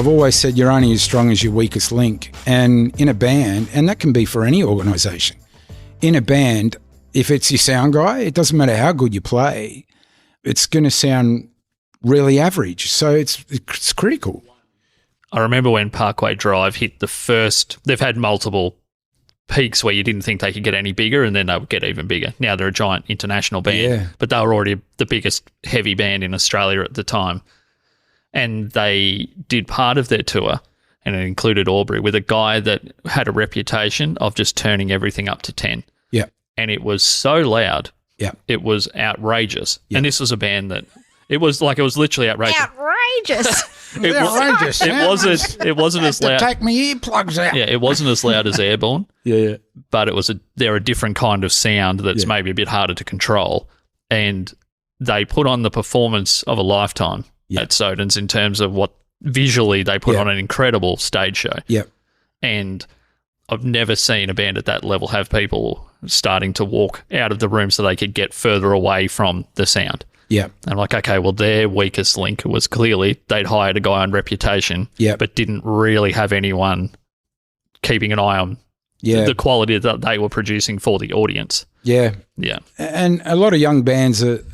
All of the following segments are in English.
I've always said you're only as strong as your weakest link. And in a band, and that can be for any organisation, in a band, if it's your sound guy, it doesn't matter how good you play, it's going to sound really average. So it's critical. I remember when Parkway Drive hit the first, they've had multiple peaks where you didn't think they could get any bigger, and then they would get even bigger. Now they're a giant international band, but they were already the biggest heavy band in Australia at the time. And they did part of their tour, and it included Albury, with a guy that had a reputation of just turning everything up to 10. Yeah. And it was so loud. Yeah. It was outrageous. Yeah. And this was a band that it was literally outrageous. Outrageous. It wasn't as loud. Take my earplugs out. Yeah, it wasn't as loud as Airborne. Yeah. But they're a different kind of sound that's maybe a bit harder to control. And they put on the performance of a lifetime at Soden's in terms of what visually they put on an incredible stage show. Yeah. And I've never seen a band at that level have people starting to walk out of the room so they could get further away from the sound. Yeah. And I'm like, okay, well, their weakest link was clearly they'd hired a guy on reputation, but didn't really have anyone keeping an eye on the quality that they were producing for the audience. Yeah. Yeah. And a lot of young bands and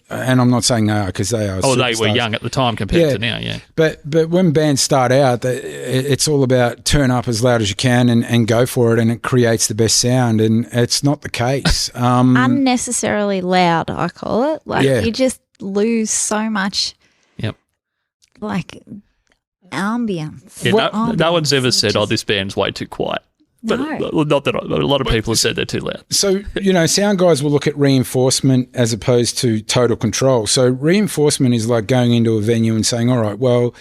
I'm not saying they are because they are. Oh, they were young at the time compared to now, But when bands start out, it's all about turn up as loud as you can and go for it, and it creates the best sound, and it's not the case. Unnecessarily loud, I call it. Like you just lose so much like ambience. Yeah, no one's ever said, this band's way too quiet. But not that a lot of people have said they're too loud. So, sound guys will look at reinforcement as opposed to total control. So reinforcement is like going into a venue and saying, all right, well,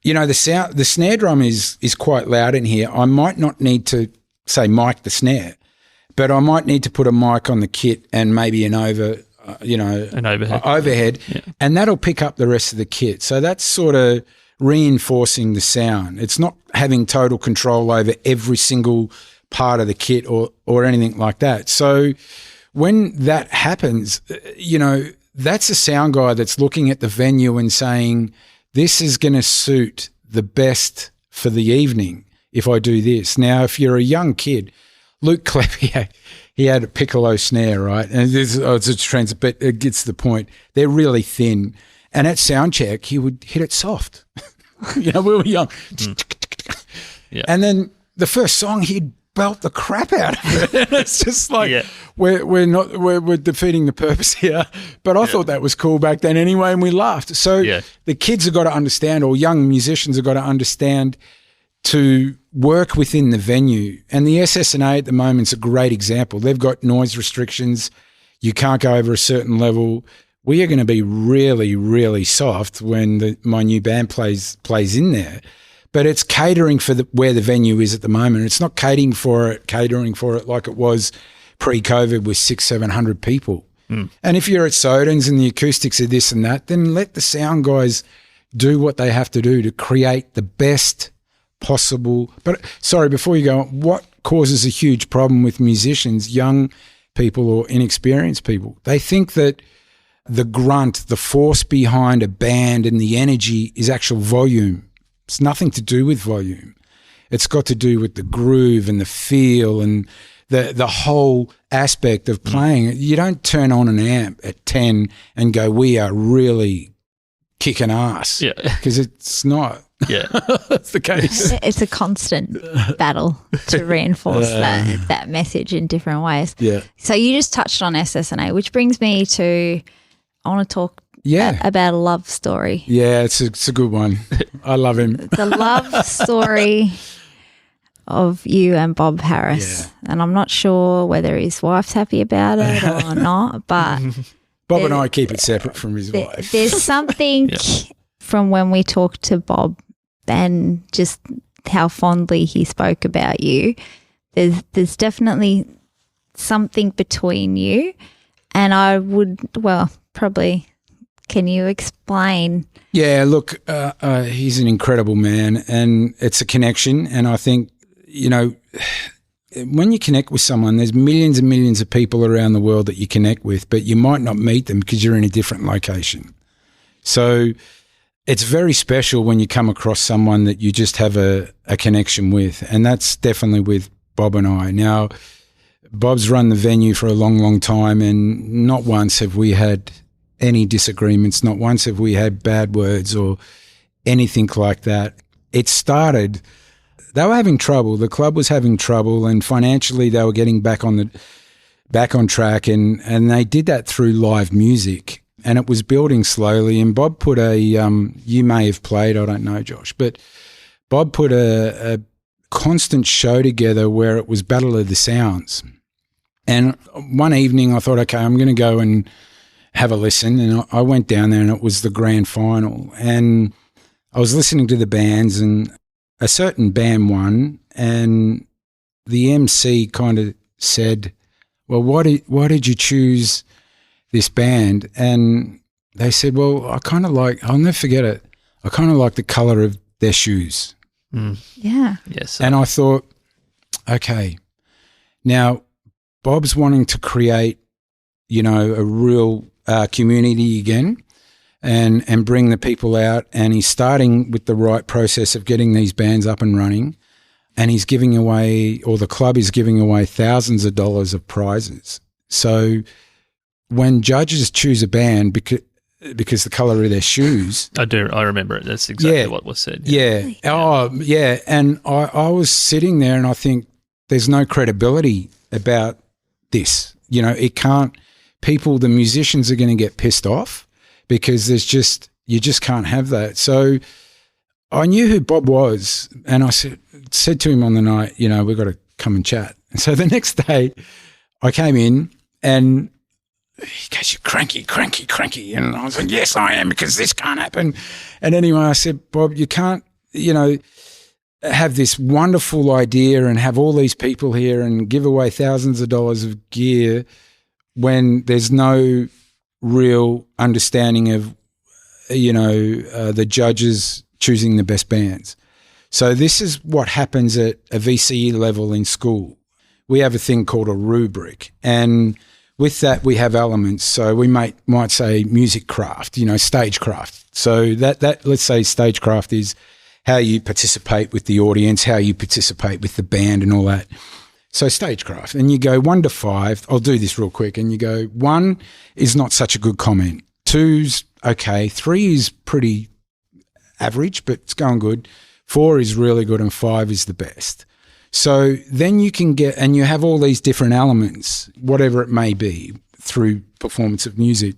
the snare drum is quite loud in here. I might not need to, say, mic the snare, but I might need to put a mic on the kit and maybe an overhead. And that'll pick up the rest of the kit. So that's sort of reinforcing the sound. It's not having total control over every single part of the kit or anything like that. So when that happens, that's a sound guy that's looking at the venue and saying, this is going to suit the best for the evening if I do this. Now, if you're a young kid, Luke Klepp, he had a piccolo snare, right? And it's a trend, but it gets the point. They're really thin. And at sound check, he would hit it soft. We were young. And then the first song, he'd belt the crap out of it. It's just like we're defeating the purpose here. But I thought that was cool back then anyway, and we laughed. So the kids have got to understand, or young musicians have got to understand, to work within the venue. And the SSNA at the moment is a great example. They've got noise restrictions. You can't go over a certain level. We are going to be really, really soft when my new band plays in there. But it's catering for where the venue is at the moment. It's not catering for it like it was pre-COVID with 600-700 people. And if you're at Soden's and the acoustics are this and that, then let the sound guys do what they have to do to create the best possible. But sorry, before you go on, what causes a huge problem with musicians, young people or inexperienced people? They think that the grunt, the force behind a band and the energy is actual volume. It's nothing to do with volume. It's got to do with the groove and the feel and the whole aspect of playing. You don't turn on an amp at 10 and go, we are really kicking ass. Yeah. Because it's not. Yeah. That's the case. It's a constant battle to reinforce that message in different ways. Yeah. So you just touched on SSNA, which brings me to, I want to talk about a love story. Yeah, it's a good one. I love him. The love story of you and Bob Harris. Yeah. And I'm not sure whether his wife's happy about it or not, but Bob and I keep it separate from his wife. There's something from when we talked to Bob and just how fondly he spoke about you. There's definitely something between you, and I would, probably, can you explain? Yeah, look, he's an incredible man, and it's a connection. And I think, when you connect with someone, there's millions and millions of people around the world that you connect with, but you might not meet them because you're in a different location. So it's very special when you come across someone that you just have a connection with, and that's definitely with Bob and I. Now, Bob's run the venue for a long, long time, and not once have we had any disagreements, not once have we had bad words or anything like that. It started, they were having trouble, the club was having trouble, and financially they were getting back on track, and they did that through live music, and it was building slowly. And Bob put you may have played, I don't know, Josh, but Bob put a constant show together where it was Battle of the Sounds. And one evening I thought, okay, I'm going to go and have a listen. And I went down there, and it was the grand final. And I was listening to the bands, and a certain band won, and the MC kind of said, well, why did you choose this band? And they said, well, I'll never forget it, I kind of like the colour of their shoes. Mm. Yeah. Yes. And I thought, okay, now Bob's wanting to create, a real community again and bring the people out, and he's starting with the right process of getting these bands up and running, and he's giving away, or the club is giving away, thousands of dollars of prizes. So when judges choose a band because the colour of their shoes. I do. I remember it. That's exactly what was said. Yeah. Oh, yeah. And I was sitting there, and I think there's no credibility about this. It can't. The musicians are going to get pissed off because you just can't have that. So I knew who Bob was, and I said to him on the night, we've got to come and chat. And so the next day I came in, and he goes, you're cranky. And I was like, yes, I am, because this can't happen. And anyway, I said, Bob, you can't, have this wonderful idea and have all these people here and give away thousands of dollars of gear when there's no real understanding of, the judges choosing the best bands. So this is what happens at a VCE level in school. We have a thing called a rubric, and with that, we have elements. So we might say music craft, stagecraft. So that let's say stagecraft is how you participate with the audience, how you participate with the band and all that. So stagecraft. And you go 1 to 5. I'll do this real quick. And you go 1 is not such a good comment. 2's okay. 3 is pretty average, but it's going good. 4 is really good, and 5 is the best. So then you can and you have all these different elements, whatever it may be, through performance of music.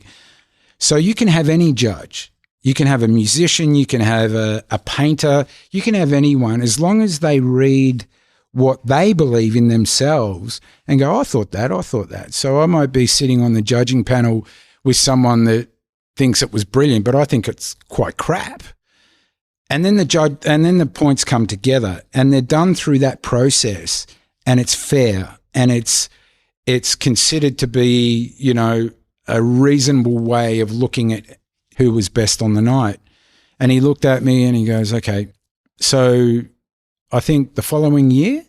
So you can have any judge. You can have a musician, you can have a painter, you can have anyone, as long as they read what they believe in themselves and go, I thought that. So I might be sitting on the judging panel with someone that thinks it was brilliant, but I think it's quite crap. And then the points come together, and they're done through that process, and it's fair, and it's considered to be, a reasonable way of looking at who was best on the night. And he looked at me and he goes, okay, so I think the following year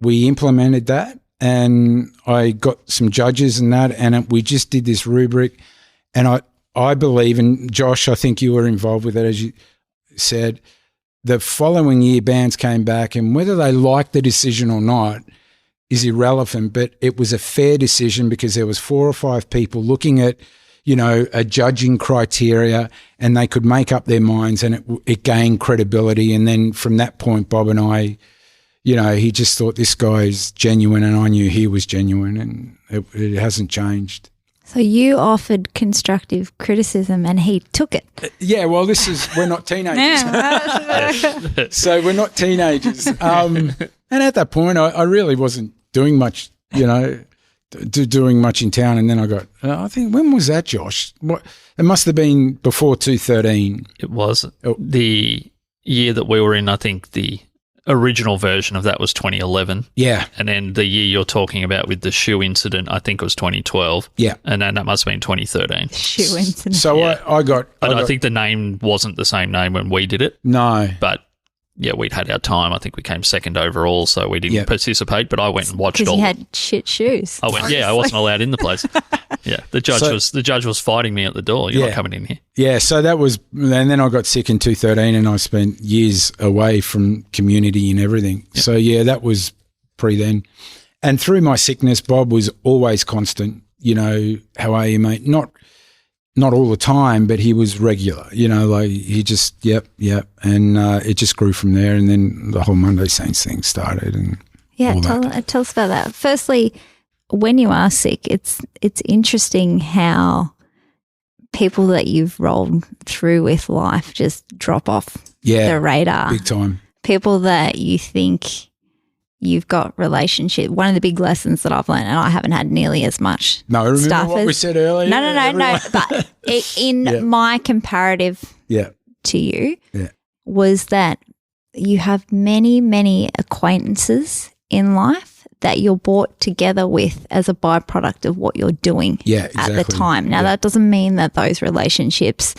we implemented that, and I got some judges and that, and we just did this rubric. And I believe, and Josh, I think you were involved with it, as you said, the following year bands came back, and whether they liked the decision or not is irrelevant, but it was a fair decision because there was 4 or 5 people looking at, a judging criteria, and they could make up their minds, and it gained credibility. And then from that point, Bob and I, he just thought this guy is genuine, and I knew he was genuine, and it hasn't changed. So you offered constructive criticism and he took it. Yeah, well, we're not teenagers. So we're not teenagers. And at that point, I really wasn't doing much, doing much in town. And then I got, I think, when was that, Josh? It must have been before 2013. It was. The year that we were in, I think the original version of that was 2011. Yeah. And then the year you're talking about with the shoe incident, I think it was 2012. Yeah. And then that must have been 2013. Shoe incident. So yeah. I think the name wasn't the same name when we did it. No. But we'd had our time. I think we came second overall, so we didn't participate. But I went and watched all. Because you had shit shoes. I went. Yeah, I wasn't allowed in the place. Yeah, the judge was fighting me at the door. You're not coming in here. Yeah, so that was, and then I got sick in 2013, and I spent years away from community and everything. Yep. So that was pre then, and through my sickness, Bob was always constant. How are you, mate? Not all the time, but he was regular, like he just, yep. And it just grew from there. And then the whole Monday Saints thing started. And tell us about that. Firstly, when you are sick, it's interesting how people that you've rolled through with life just drop off the radar. Big time. People that you think you've got relationship. One of the big lessons that I've learned, and I haven't had nearly as much remember stuff what we said earlier? No. But in my comparative to you was that you have many, many acquaintances in life that you're brought together with as a byproduct of what you're doing at the time. Now, that doesn't mean that those relationships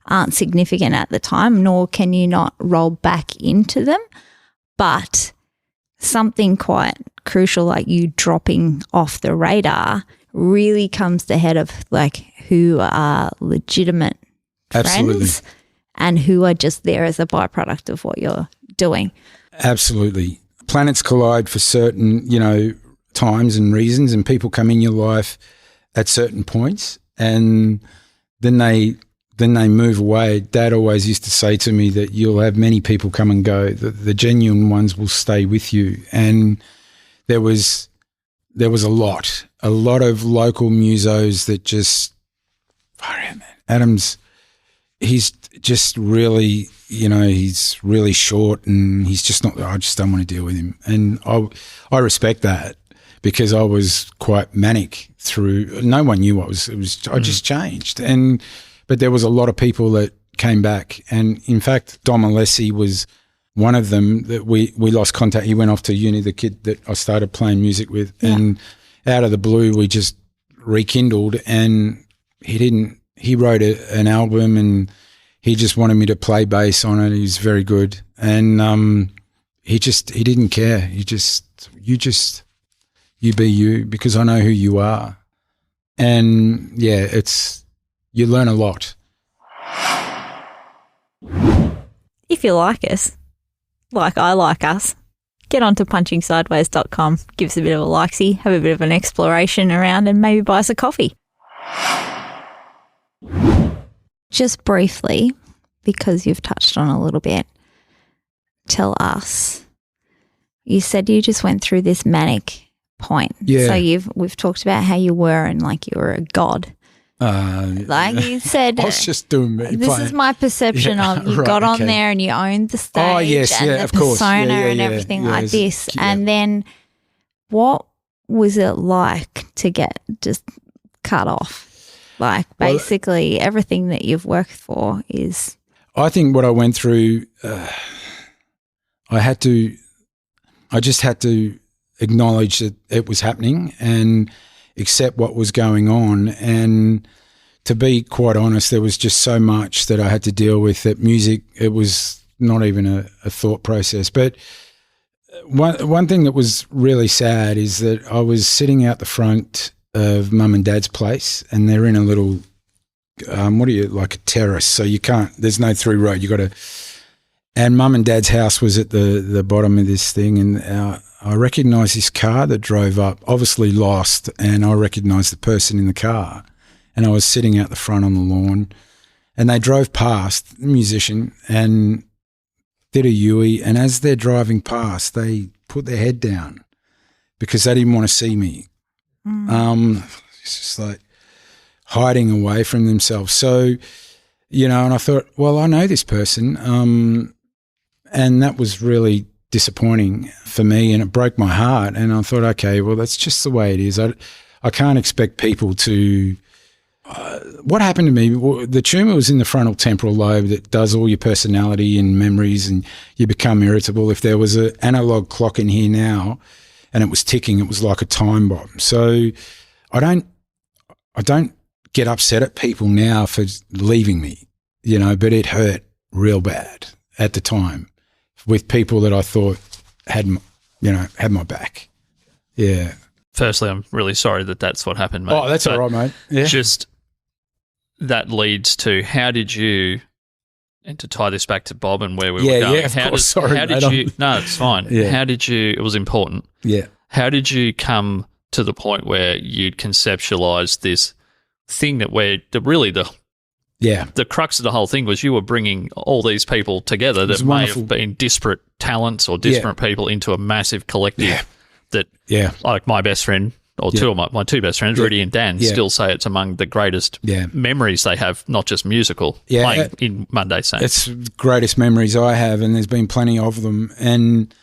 aren't significant at the time, nor can you not roll back into them, but something quite crucial like you dropping off the radar really comes to head of like who are legitimate friends and who are just there as a byproduct of what you're doing. Absolutely. Planets collide for certain, times and reasons, and people come in your life at certain points and then they move away. Dad always used to say to me that you'll have many people come and go. The genuine ones will stay with you. And there was a lot of local musos that just, Adam's, he's just really, he's really short and he's just not, I just don't want to deal with him. And I respect that because I was quite manic through, no one knew I just changed. But there was a lot of people that came back. And in fact, Dom Alessi was one of them that we lost contact. He went off to uni, the kid that I started playing music with. Yeah. And out of the blue, we just rekindled, and he wrote an album and he just wanted me to play bass on it. He was very good. And he didn't care. You be you because I know who you are. And you learn a lot. If you like us, like I like us, get onto punchingsideways.com, give us a bit of a likesy, have a bit of an exploration around and maybe buy us a coffee. Just briefly, because you've touched on a little bit, tell us, you said you just went through this manic point. Yeah. So we've talked about how you were and like you were a god. Like you said, I was just doing me. This is my perception of you got on there and you owned the stage and the persona and everything like this. Yeah. And then what was it like to get just cut off? Like basically everything that you've worked for is. I think what I went through, I just had to acknowledge that it was happening and accept what was going on. And to be quite honest, there was just so much that I had to deal with that music, it was not even a thought process. But one thing that was really sad is that I was sitting out the front of Mum and Dad's place, and they're in a little, like a terrace. So you can't, there's no through road. And Mum and Dad's house was at the bottom of this thing. And I recognised this car that drove up, obviously lost, and I recognised the person in the car. And I was sitting out the front on the lawn, and they drove past, the musician, and did a U-ey. And as they're driving past, they put their head down because they didn't want to see me. It's just like hiding away from themselves. So, and I thought, well, I know this person, and that was really disappointing for me, and it broke my heart. And I thought, okay, well, that's just the way it is. I can't expect people to what happened to me, the tumour was in the frontal temporal lobe that does all your personality and memories, and you become irritable. If there was an analog clock in here now and it was ticking, it was like a time bomb. So I don't get upset at people now for leaving me, but it hurt real bad at the time. with people that I thought had my back. Yeah. Firstly, I'm really sorry that that's what happened, mate. Oh, that's all right, mate. Yeah. Just that leads to how did you, and to tie this back to Bob and where we were going. Yeah, of course. Sorry, how did you? No, it's fine. Yeah. How did you? It was important. Yeah. How did you come to the point where you'd conceptualised this thing that the crux of the whole thing was you were bringing all these people together that may have been disparate talents or disparate people into a massive collective that, like my best friend or two of my two best friends, Rudy and Dan, still say it's among the greatest memories they have, not just musical, playing in Monday Saints. It's the greatest memories I have, and there's been plenty of them. And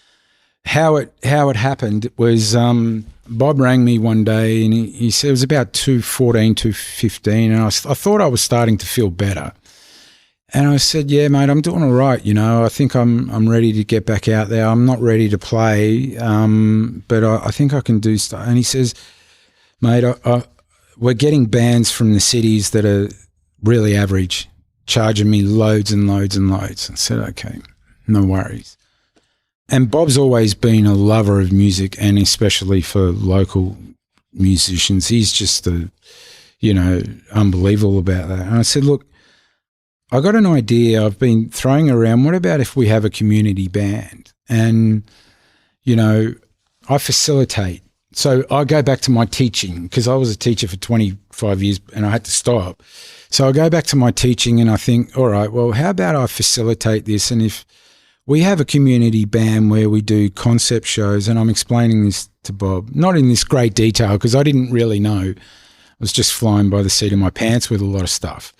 how it happened was Bob rang me one day and he said it was about 2:14, 2:15, and I thought I was starting to feel better. And I said, yeah, mate, I'm doing all right. I think I'm ready to get back out there. I'm not ready to play, but I think I can do stuff. And he says, mate, we're getting bands from the cities that are really average, charging me loads and loads and loads. I said, okay, no worries. And Bob's always been a lover of music, and especially for local musicians. He's just unbelievable about that. And I said, look, I got an idea I've been throwing around. What about if we have a community band? And, I facilitate. So I go back to my teaching because I was a teacher for 25 years and I had to stop. So I go back to my teaching and I think, all right, well, how about I facilitate this? And if we have a community band where we do concept shows, and I'm explaining this to Bob, not in this great detail because I didn't really know. I was just flying by the seat of my pants with a lot of stuff.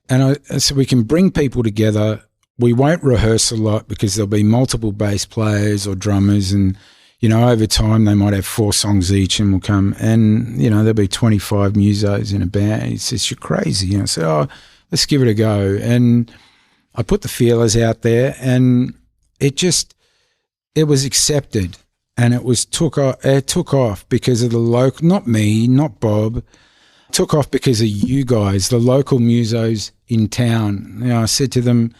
And so we can bring people together. We won't rehearse a lot because there'll be multiple bass players or drummers, and, over time they might have 4 songs each and we'll come and, there'll be 25 musos in a band. He says, you're crazy. And I said, oh, let's give it a go. And I put the feelers out there and it was accepted, and it took off because of the local, not me, not Bob, took off because of you guys, the local musos in town. I said to them,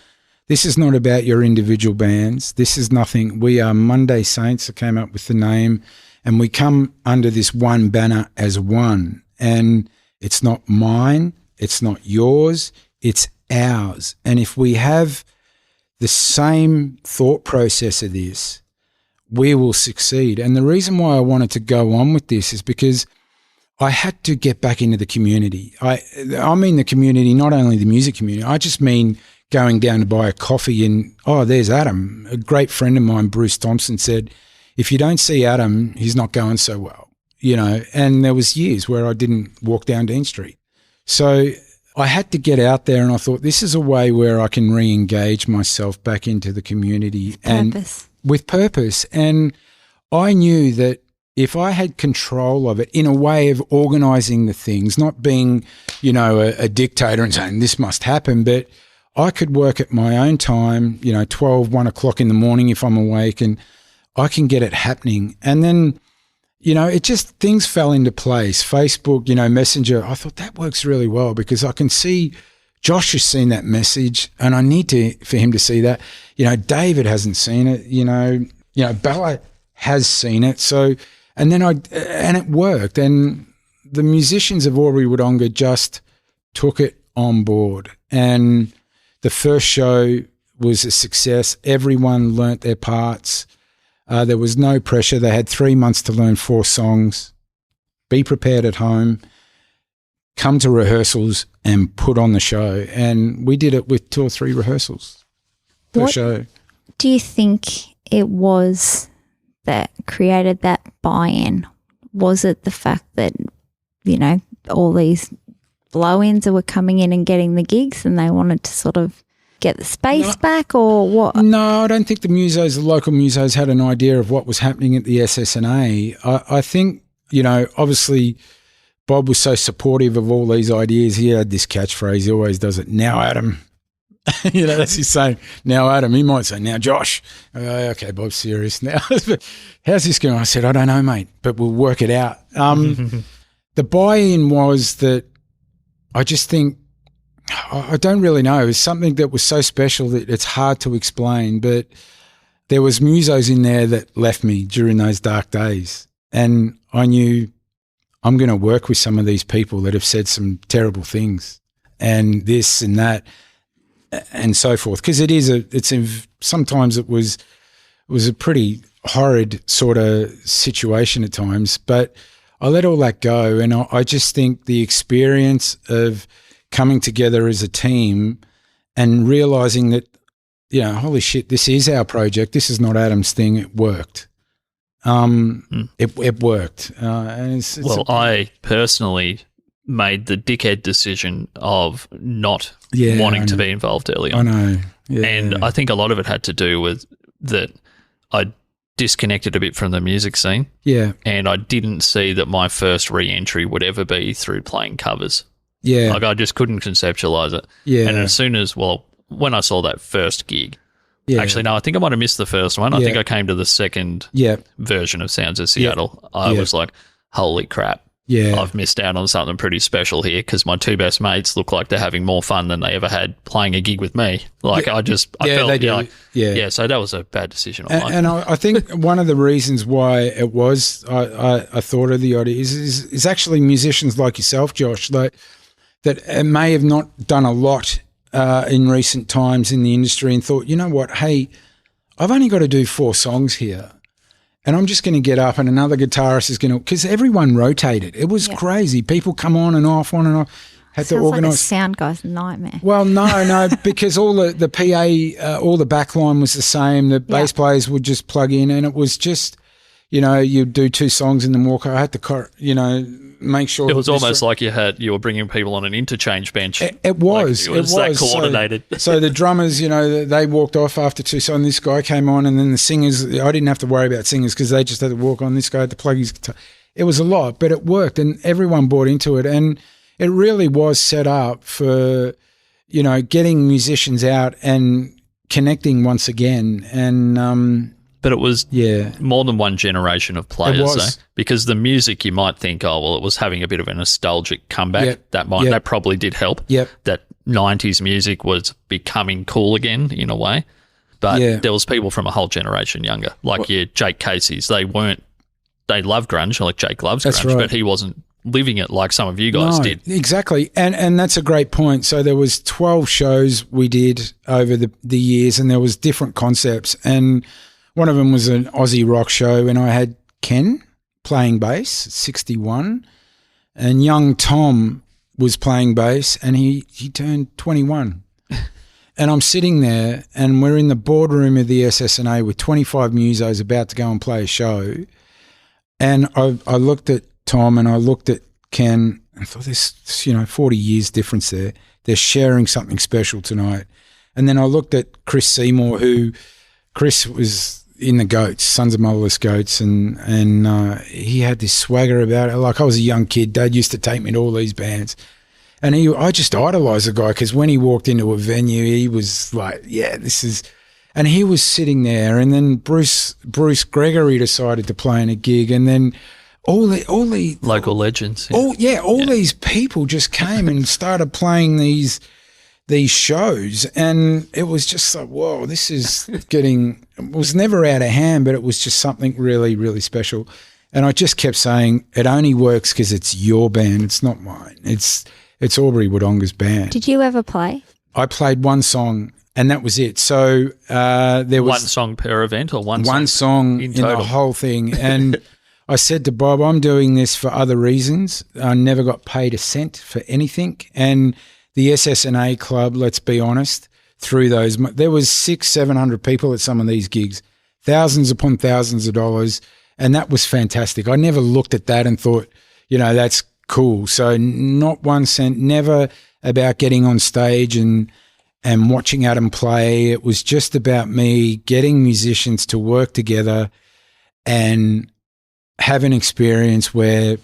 this is not about your individual bands. This is nothing. We are Monday Saints. I came up with the name, and we come under this one banner as one. And it's not mine. It's not yours. It's ours. And if we have the same thought process of this, we will succeed. And the reason why I wanted to go on with this is because I had to get back into the community. I mean the community, not only the music community. I just mean going down to buy a coffee and, there's Adam. A great friend of mine, Bruce Thompson, said, if you don't see Adam, he's not going so well, and there was years where I didn't walk down Dean Street. So I had to get out there, and I thought this is a way where I can re-engage myself back into the community with purpose. And I knew that if I had control of it in a way of organising the things, not being, a dictator and saying this must happen, but I could work at my own time, 12, 1 o'clock in the morning if I'm awake, and I can get it happening. And then, it just, things fell into place. Facebook, Messenger, I thought that works really well because I can see Josh has seen that message and I need for him to see that. David hasn't seen it, Bella has seen it. So, and it worked. And the musicians of Albury Wodonga just took it on board. And the first show was a success. Everyone learnt their parts. There was no pressure. They had 3 months to learn 4 songs. Be prepared at home. Come to rehearsals and put on the show. And we did it with 2 or 3 rehearsals per show. Do you think it was that created that buy-in? Was it the fact that, all these blow-ins were coming in and getting the gigs and they wanted to sort of get the space back, or what? No, I don't think the local musos had an idea of what was happening at the SSNA. I think, obviously Bob was so supportive of all these ideas. He had this catchphrase, he always does it, now Adam. That's his saying, now Adam. He might say, now Josh. Okay, Bob's serious now. How's this going? I said, I don't know, mate, but we'll work it out. The buy-in was that I just think, I don't really know. It was something that was so special that it's hard to explain, but there was musos in there that left me during those dark days. And I knew I'm going to work with some of these people that have said some terrible things and this and that and so forth. Because sometimes it was a pretty horrid sort of situation at times, but I let all that go. And I just think the experience of coming together as a team and realizing that, holy shit, this is our project. This is not Adam's thing. It worked. It worked. I personally made the dickhead decision of not wanting to be involved early on. I know. Yeah. And I think a lot of it had to do with that I disconnected a bit from the music scene. Yeah. And I didn't see that my first re-entry would ever be through playing covers. Yeah. Like I just couldn't conceptualize it. Yeah. And as soon as, when I saw that first gig, actually, no, I think I might have missed the first one. I think I came to the second version of Sounds of Seattle. I was like, holy crap. Yeah. I've missed out on something pretty special here because my two best mates look like they're having more fun than they ever had playing a gig with me. Like I felt they do. So that was a bad decision on mine. And I think one of the reasons why it was I thought of the idea is actually musicians like yourself, Josh, that may have not done a lot in recent times in the industry and thought, you know what, hey, I've only got to do 4 songs here. And I'm just going to get up and another guitarist is going to – because everyone rotated. It was crazy. People come on and off. Had to organise. Like a sound guy's nightmare. Well, no, because all the PA, all the backline was the same. The bass players would just plug in and it was just, you'd do 2 songs and then walk. I had to, make sure. It was almost like you were bringing people on an interchange bench. It was. Like it was that coordinated. So the drummers, they walked off after 2 songs. This guy came on, and then the singers. I didn't have to worry about singers because they just had to walk on. This guy had to plug his guitar. It was a lot, but it worked, and everyone bought into it, and it really was set up for, getting musicians out and connecting once again, and. But it was more than one generation of players, because the music you might think, it was having a bit of a nostalgic comeback. That probably did help. Yep. That 90s music was becoming cool again in a way. But there was people from a whole generation younger, like your Jake Casey's. They loved grunge, like Jake loves grunge, but he wasn't living it like some of you guys did. Exactly. And that's a great point. So there was 12 shows we did over the years, and there was different concepts, and one of them was an Aussie rock show, and I had Ken playing bass, 61, and young Tom was playing bass, and he turned 21. And I'm sitting there, and we're in the boardroom of the SSNA with 25 musos about to go and play a show, and I looked at Tom and I looked at Ken, and I thought, there's 40 years difference there. They're sharing something special tonight. And then I looked at Chris Seymour, Chris was in the Goats, Sons of Motherless Goats, and he had this swagger about it. Like, I was a young kid. Dad used to take me to all these bands. And I just idolised the guy, because when he walked into a venue, he was like, this is... And he was sitting there, and then Bruce Gregory decided to play in a gig, and then all the local legends. These people just came and started playing these shows, and it was just like, whoa, this is getting... It was never out of hand, but it was just something really, really special. And I just kept saying, it only works because it's your band, it's not mine. It's Aubrey Wodonga's band. Did you ever play? I played one song, and that was it. So there was... One song per event, or one song in the whole thing. And I said to Bob, I'm doing this for other reasons. I never got paid a cent for anything. And the SSNA club, let's be honest, through those, there was 600-700 people at some of these gigs, thousands upon thousands of dollars, and that was fantastic. I never looked at that and thought, that's cool. So not 1 cent, never about getting on stage and watching Adam play. It was just about me getting musicians to work together and have an experience where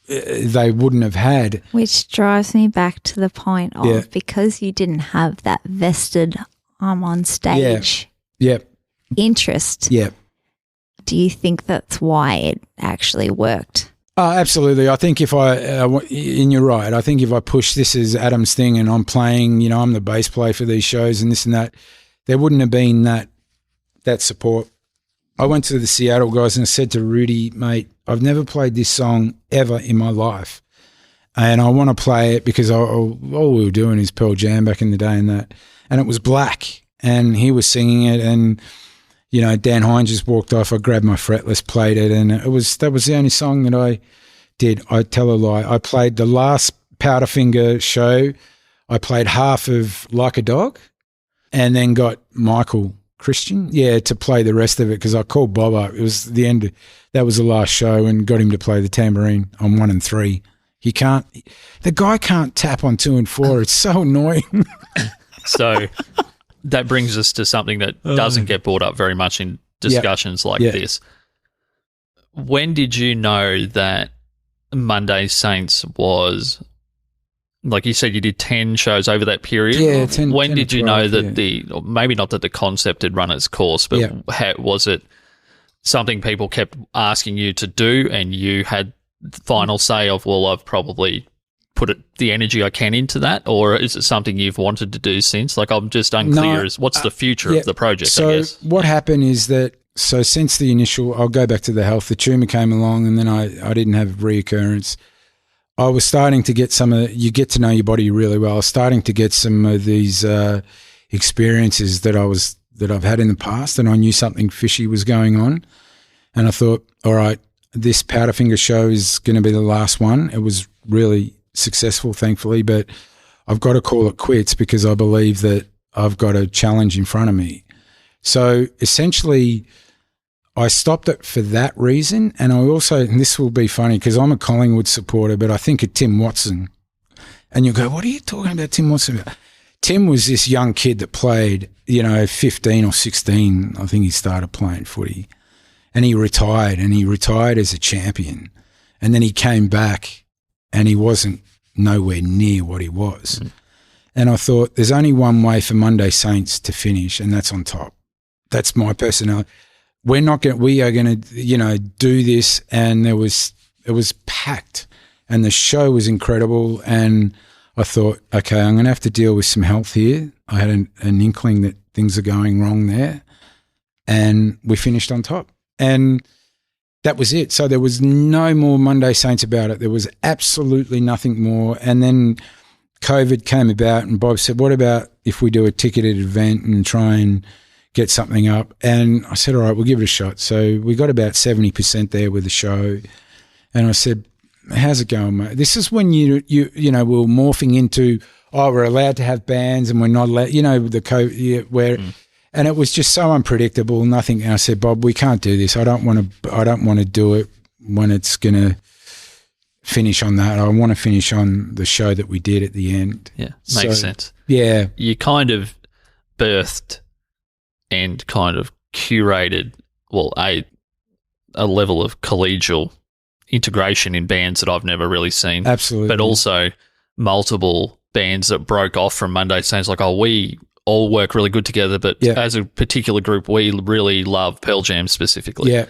they wouldn't have had. Which drives me back to the point of, because you didn't have that vested on stage interest. Yeah. Do you think that's why it actually worked? Absolutely. I think and you're right, I think if I push this as Adam's thing and I'm playing, I'm the bass player for these shows and this and that, there wouldn't have been that that support. I went to the Seattle guys and I said to Rudy, mate, I've never played this song ever in my life. And I want to play it because all we were doing is Pearl Jam back in the day and that. And it was Black. And he was singing it. And, you know, Dan Hines just walked off. I grabbed my fretless, played it. And that was the only song that I did. I tell a lie. I played the last Powderfinger show. I played half of Like a Dog and then got Michael Christian, to play the rest of it because I called Bob up. It was the end. That was the last show and got him to play the tambourine on 1 and 3. The guy can't tap on 2 and 4. It's so annoying. So that brings us to something that doesn't get brought up very much in discussions like this. When did you know that Monday Saints was, like you said, you did 10 shows over that period? Yeah, 10. When 10 did you 12, know that or maybe not that the concept had run its course, but was it something people kept asking you to do and you had the final say of, well, I've probably put the energy I can into that, or is it something you've wanted to do since? Like, I'm just unclear as what's the future of the project, so I guess. What happened is that, since the initial, I'll go back to the health, the tumour came along and then I didn't have reoccurrence. I was starting to get you get to know your body really well. I was starting to get some of these experiences that I've had in the past, and I knew something fishy was going on. And I thought, all right, this Powderfinger show is going to be the last one. It was really successful, thankfully, but I've got to call it quits because I believe that I've got a challenge in front of me. So essentially, I stopped it for that reason. And I also, and this will be funny because I'm a Collingwood supporter, but I think of Tim Watson. And you'll go, what are you talking about Tim Watson about? Tim was this young kid that played, 15 or 16. I think he started playing footy. And he retired as a champion. And then he came back and he wasn't nowhere near what he was. Mm. And I thought there's only one way for Monday Saints to finish, and that's on top. That's my personality. We are going to, do this. And it was packed and the show was incredible. And I thought, okay, I'm going to have to deal with some health here. I had an inkling that things are going wrong there, and we finished on top. And that was it. So there was no more Monday Saints about it. There was absolutely nothing more. And then COVID came about and Bob said, what about if we do a ticketed event and try and get something up? And I said, all right, we'll give it a shot. So we got about 70% there with the show. And I said, how's it going, mate? This is when we were morphing into, we're allowed to have bands and we're not allowed, the COVID, where and it was just so unpredictable, nothing. And I said, Bob, we can't do this. I don't want to do it when it's going to finish on that. I want to finish on the show that we did at the end. Yeah, makes sense. Yeah. You kind of birthed and kind of curated, a level of collegial integration in bands that I've never really seen. Absolutely. But also multiple bands that broke off from Monday Saints, like, we all work really good together, but as a particular group, we really love Pearl Jam specifically. Yeah.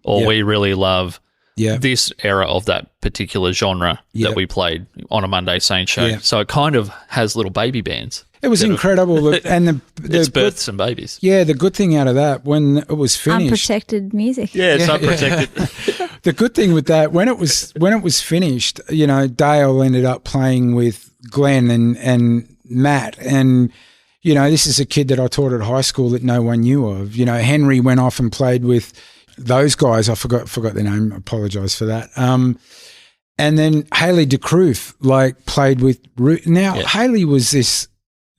Or we really love this era of that particular genre that we played on a Monday Saints show. Yeah. So it kind of has little baby bands. It was incredible. And it's birthed some babies. Yeah, the good thing out of that, when it was finished. Unprotected music. Yeah, it's unprotected. The good thing with that, when it was finished, Dale ended up playing with Glenn and Matt, and this is a kid that I taught at high school that no one knew of. Henry went off and played with those guys. I forgot their name. I apologise for that. And then Haley DeCruyff played with Now, Haley was this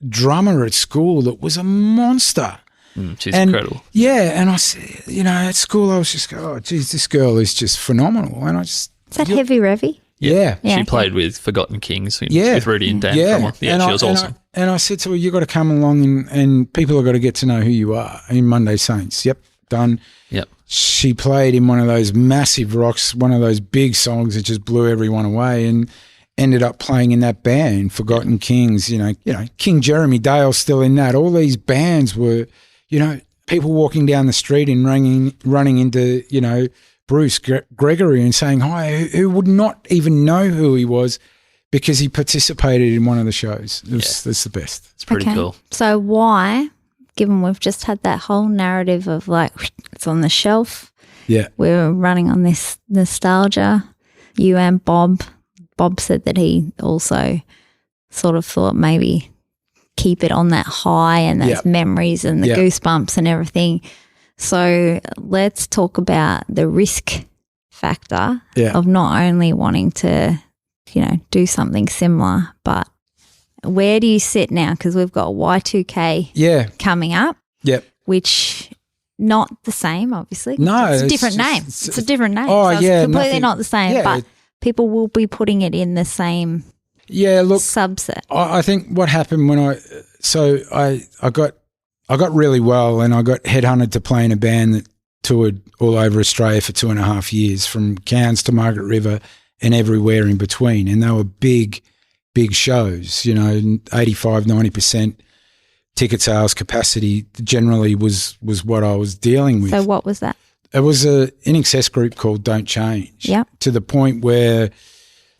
drummer at school that was a monster. She's incredible. Yeah, and I said, at school I was just going, oh, geez, this girl is just phenomenal. And I just... Is that Heavy Revy? Yeah. She played with Forgotten Kings with Rudy and Dan. She was awesome. And I said to her, you got to come along and people have got to get to know who you are in Monday Saints. Yep, done. Yep. She played in one of those massive rocks, one of those big songs that just blew everyone away, and ended up playing in that band, Forgotten Kings, King Jeremy Dale still in that. All these bands were, people walking down the street and running into, Bruce Gregory and saying hi, who would not even know who he was because he participated in one of the shows. That's the best. It's pretty cool. So why given we've just had that whole narrative of like, it's on the shelf. Yeah. We're running on this nostalgia. You and Bob said that he also sort of thought maybe keep it on that high and those memories and the goosebumps and everything. So let's talk about the risk factor of not only wanting to, do something similar, but where do you sit now? Because we've got Y2K coming up. Yep. Which not the same, obviously. No. It's a different name. It's a different name. Oh, so it's completely not the same, but people will be putting it in the same subset. I think what happened when I got really well and I got headhunted to play in a band that toured all over Australia for 2.5 years, from Cairns to Margaret River and everywhere in between. And they were big shows, 85, 90% ticket sales capacity generally was what I was dealing with. So what was that? It was an in-excess group called Don't Change. Yeah. To the point where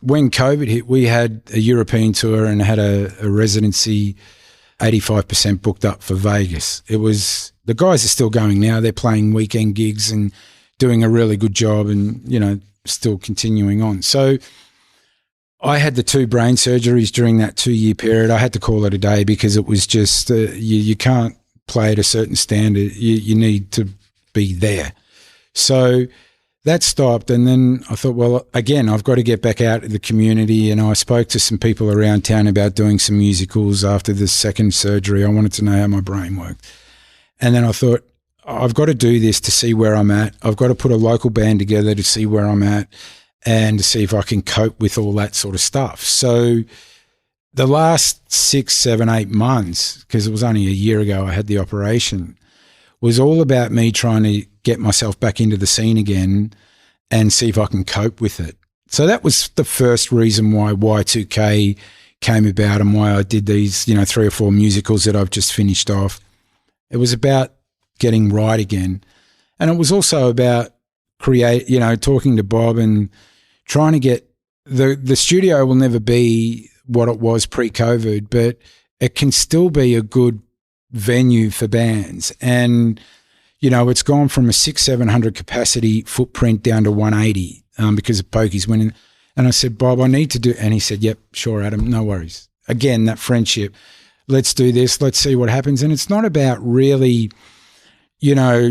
when COVID hit, we had a European tour and had a residency 85% booked up for Vegas. The guys are still going now. They're playing weekend gigs and doing a really good job and, still continuing on. So I had the 2 brain surgeries during that 2-year period. I had to call it a day because it was just you can't play at a certain standard. You need to be there. So that stopped, and then I thought, well, again, I've got to get back out to the community, and I spoke to some people around town about doing some musicals after the second surgery. I wanted to know how my brain worked. And then I thought, I've got to do this to see where I'm at. I've got to put a local band together to see where I'm at and to see if I can cope with all that sort of stuff. So the last 6, 7, 8 months, because it was only a year ago I had the operation, was all about me trying to get myself back into the scene again and see if I can cope with it. So that was the first reason why Y2K came about and why I did these, 3 or 4 musicals that I've just finished off. It was about getting right again. And it was also about talking to Bob and trying to get the studio will never be what it was pre-COVID, but it can still be a good venue for bands. And, it's gone from a 600-700 capacity footprint down to 180 because of Pokey's winning. And I said, Bob, I need to do, and he said, yep, sure, Adam, no worries. Again, that friendship. Let's do this. Let's see what happens. And it's not about really,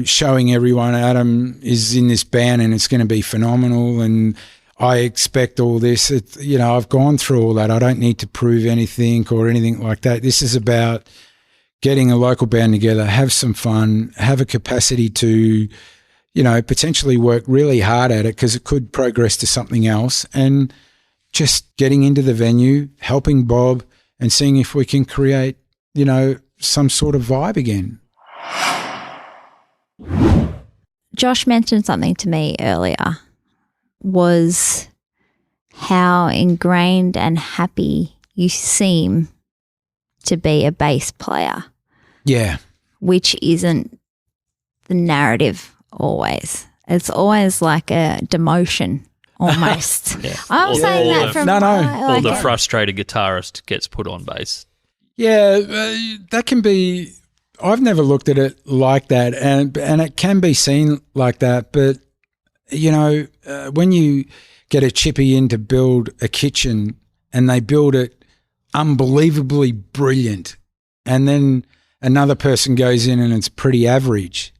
showing everyone Adam is in this band and it's going to be phenomenal and I expect all this. I've gone through all that. I don't need to prove anything or anything like that. This is about getting a local band together, have some fun, have a capacity to, potentially work really hard at it because it could progress to something else, and just getting into the venue, helping Bob and seeing if we can create, some sort of vibe again. Josh mentioned something to me earlier, was how ingrained and happy you seem to be a bass player. Yeah. Which isn't the narrative always. It's always like a demotion almost. I'm saying that from all the frustrated guitarist gets put on bass. Yeah, that can be. I've never looked at it like that, and it can be seen like that. But when you get a chippy in to build a kitchen, and they build it unbelievably brilliant, and then another person goes in and it's pretty average,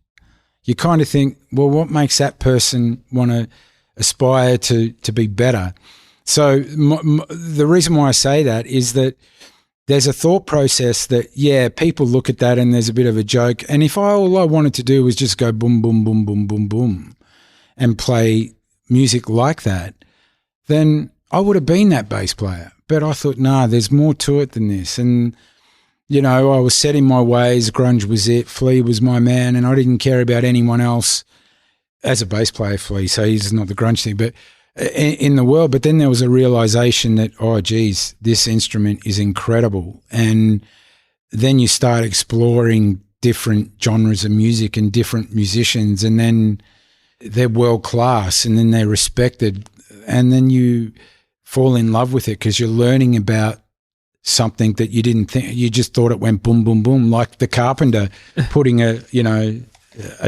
you kind of think, well, what makes that person want to aspire to be better? So the reason why I say that is that there's a thought process that, people look at that and there's a bit of a joke. And if all I wanted to do was just go boom, boom, boom, boom, boom, boom and play music like that, then I would have been that bass player. But I thought, there's more to it than this. And, I was set in my ways. Grunge was it. Flea was my man. And I didn't care about anyone else as a bass player, Flea. So he's not the grunge thing. But in the world, but then there was a realization that, oh, geez, this instrument is incredible. And then you start exploring different genres of music and different musicians, and then they're world class, and then they're respected, and then you fall in love with it because you're learning about something that you didn't think, you just thought it went boom, boom, boom, like the carpenter putting a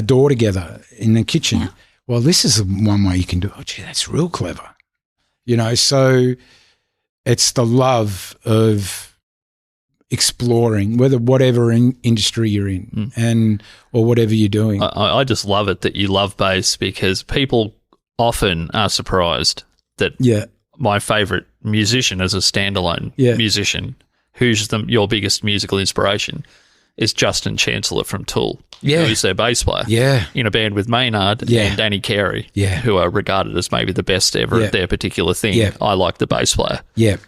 door together in the kitchen. Yeah. Well, this is one way you can do it. Oh, gee, that's real clever. So it's the love of exploring, whatever industry you're in or whatever you're doing. I just love it that you love bass, because people often are surprised that my favourite musician as a standalone musician, who's your biggest musical inspiration, is Justin Chancellor from Tool, who's their bass player in a band with Maynard and Danny Carey, who are regarded as maybe the best ever at their particular thing. I like the bass player.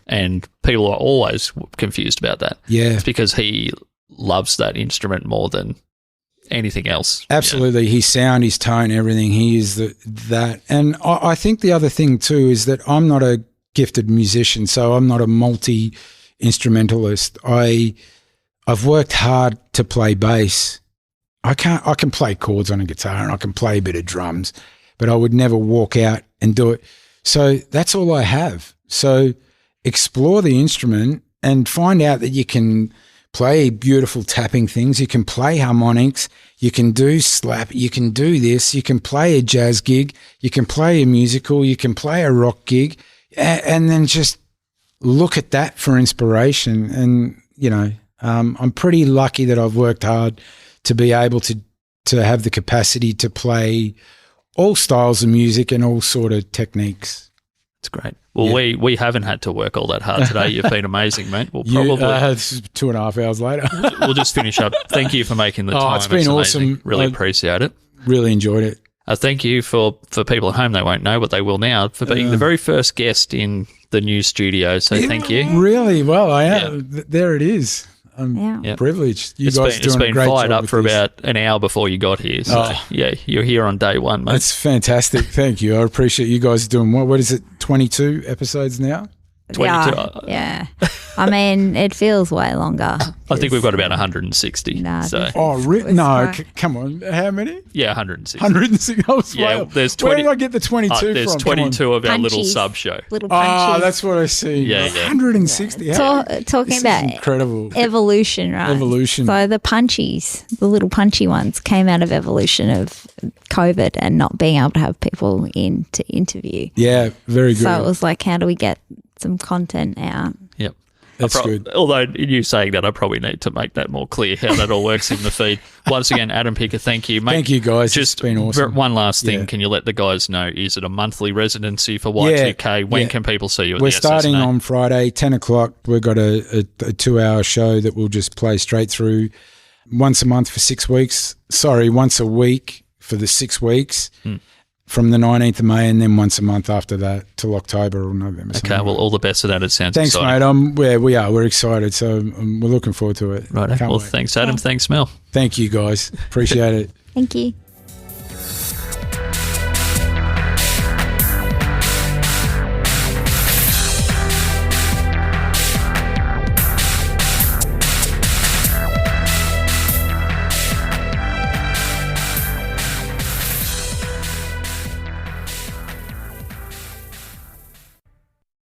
And people are always confused about that. It's because he loves that instrument more than anything else. Absolutely. His sound, his tone, everything, he is that. And I think the other thing too is that I'm not a gifted musician, so I'm not a multi-instrumentalist. I've worked hard to play bass. I can play chords on a guitar and I can play a bit of drums, but I would never walk out and do it. So that's all I have. So explore the instrument and find out that you can play beautiful tapping things. You can play harmonics. You can do slap. You can do this. You can play a jazz gig. You can play a musical. You can play a rock gig, and then just look at that for inspiration. And, I'm pretty lucky that I've worked hard to be able to have the capacity to play all styles of music and all sort of techniques. It's great. Well, we haven't had to work all that hard today. You've been amazing, mate. We'll probably it's 2.5 hours later. We'll just finish up. Thank you for making the time. It's been awesome. Really appreciate it. Really enjoyed it. Thank you for people at home. They won't know, but they will now, for being the very first guest in the new studio. So thank you. Really? Well, I am. There it is. I'm privileged. It's been fired up for about an hour before you got here. So, you're here on day one, mate. That's fantastic. Thank you. I appreciate you guys doing what is it, 22 episodes now? 22. Yeah. I mean, it feels way longer. I think we've got about 160. No, come on. How many? Yeah, 160. 160. There's 20. Where did I get the 22 from? There's 22 of our little sub show. Little punchies. That's what I see. Yeah. 160. Talking about incredible evolution, right? Evolution. So the punchies, the little punchy ones, came out of evolution of COVID and not being able to have people in to interview. Yeah, very good. So it was like, how do we get some content out? Yep. That's good. Although in you saying that, I probably need to make that more clear how that all works in the feed. Once again, Adam Pica, thank you, mate. Thank you, guys. Just it's been awesome. One last thing. Can you let the guys know, is it a monthly residency for Y2K? When can people see you at We're the starting SSNA? on Friday, 10 o'clock. We've got a 2-hour show that we'll just play straight through once a month for 6 weeks. Once a week for the 6 weeks. From the 19th of May, and then once a month after that till October or November. Okay, well, all the best of that. It sounds Thanks, exciting. mate. We're excited, so we're looking forward to it. Right. Well, thanks, Adam. Thanks, Mel. Thank you, guys. Appreciate it. Thank you.